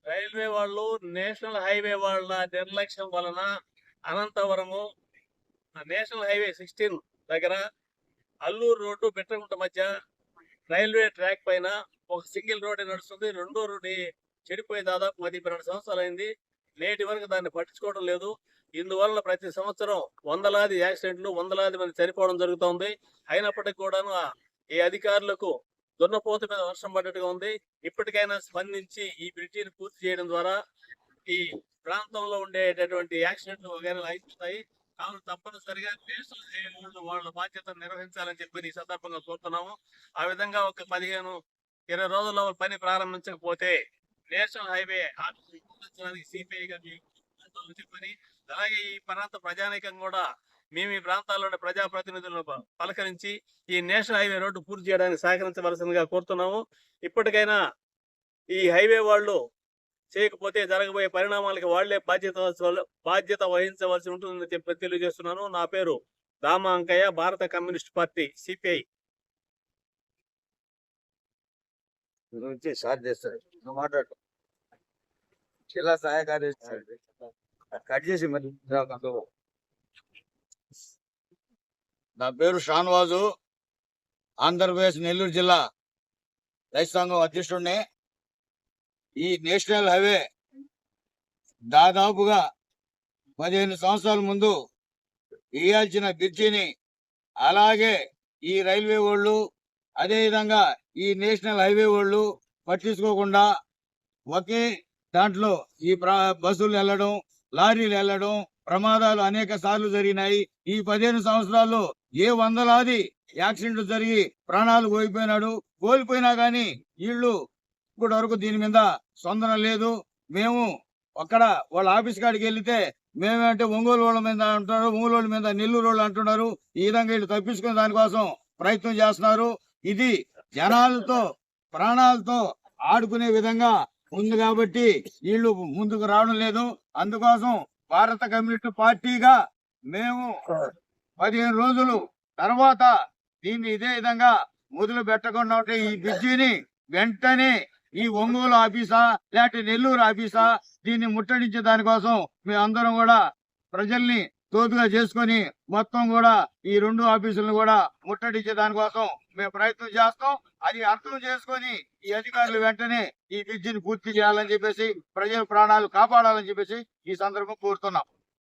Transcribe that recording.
Railway వాళ్ళు national highway వాళ్ళ నిర్లక్ష్యం వలన అనంతవరము నేషనల్ హైవే 16 దగ్గర అల్లూరు రోడ్డు బిట్రగుంట మధ్య రైల్వే ట్రాక్ పైన ఒక సింగిల్ రోడ్ నడుస్తుంది. రెండో రోడ్డు చెడిపోయి దాదాపు 10-12 సంవత్సరాలు అయింది. నేటి వరకు దాన్ని పట్టించుకోవడం లేదు. ఇందువల్ల ప్రతి సంవత్సరం వందలాది యాక్సిడెంట్లు, వందలాది మంది చనిపోవడం జరుగుతోంది. అయినప్పటికీ కూడాను ఈ అధికారులకు దున్నపోతు మీద వర్షం పడ్డట్టుగా ఉంది. ఇప్పటికైనా స్పందించి ఈ బ్రిడ్జిని పూర్తి చేయడం ద్వారా ఈ ప్రాంతంలో ఉండేటటువంటి యాక్సిడెంట్లు వగైరా అయిపోతాయి. కావున తప్పనిసరిగా నేషనల్ హైవే వాళ్ళ బాధ్యతను నిర్వహించాలని చెప్పి ఈ సందర్భంగా కోరుతున్నాము. ఆ విధంగా ఒక 15-20 రోజుల్లో పని ప్రారంభించకపోతే నేషనల్ హైవే సిపిఐ గారు చెప్పని, అలాగే ఈ ప్రాంత ప్రజానీకం కూడా మేము ఈ ప్రాంతాల్లోని ప్రజాప్రతినిధులను పలకరించి ఈ నేషనల్ హైవే రోడ్డు పూర్తి చేయడానికి సహకరించవలసిందిగా కోరుతున్నాము. ఇప్పటికైనా ఈ హైవే వాళ్ళు చేయకపోతే జరగబోయే పరిణామాలకి వాళ్లే బాధ్యత వహించవలసి ఉంటుందని చెప్పి తెలియజేస్తున్నాను. నా పేరు దామా అంకయ్య, భారత కమ్యూనిస్ట్ పార్టీ సిపిఐ. మాట్లాడు జిల్లా సహాయ కార్యదర్శి కట్ చేసి మరి. నా పేరు షాన్వాజు, ఆంధ్రప్రదేశ్ నెల్లూరు జిల్లా రైతు సంఘం అధ్యక్షుడిని. ఈ నేషనల్ హైవే దాదాపుగా 15 సంవత్సరాల ముందు వేయాల్సిన బ్రిడ్జిని అలాగే ఈ రైల్వే వాళ్ళు, అదేవిధంగా ఈ నేషనల్ హైవే వాళ్ళు పట్టించుకోకుండా ఒకే దాంట్లో ఈ బస్సులు వెళ్ళడం, లారీలు వెళ్ళడం, ప్రమాదాలు అనేక సార్లు జరిగినాయి. ఈ 15 సంవత్సరాల్లో వందలాది యాక్సిడెంట్లు జరిగి ప్రాణాలు కోల్పోయినా కానీ వీళ్ళు ఇప్పటి వరకు దీని మీద స్పందన లేదు. మేము అక్కడ వాళ్ళ ఆఫీస్ కాడికి వెళ్తే మేమేంటే ఒంగోలు వాళ్ళ మీద అంటున్నారు, ఒంగోలు వాళ్ళ మీద నెల్లూరు వాళ్ళు అంటున్నారు. ఈ విధంగా వీళ్ళు తప్పించుకునే దానికోసం ప్రయత్నం చేస్తున్నారు. ఇది జనాలతో ప్రాణాలతో ఆడుకునే విధంగా ఉంది కాబట్టి వీళ్ళు ముందుకు రావడం లేదు. అందుకోసం భారత కమ్యూనిస్ట్ పార్టీగా మేము 15 రోజులు తర్వాత దీన్ని ఇదే విధంగా మొదలు పెట్టకుండా ఉంటే ఈ బ్రిడ్జిని వెంటనే ఈ ఒంగోలు ఆఫీసా లేకపోతే నెల్లూరు ఆఫీసా దీన్ని ముట్టడించే దానికోసం మేమందరం కూడా ప్రజల్ని తోడుగా చేసుకొని మొత్తం కూడా ఈ 2 ఆఫీసులను కూడా ముట్టడించే దానికోసం మేము ప్రయత్నం చేస్తాం. అది అర్థం చేసుకొని ఈ అధికారులు వెంటనే ఈ బ్రిడ్జిని పూర్తి చేయాలని చెప్పేసి, ప్రజల ప్రాణాలు కాపాడాలని చెప్పేసి ఈ సందర్భం కోరుతున్నాం.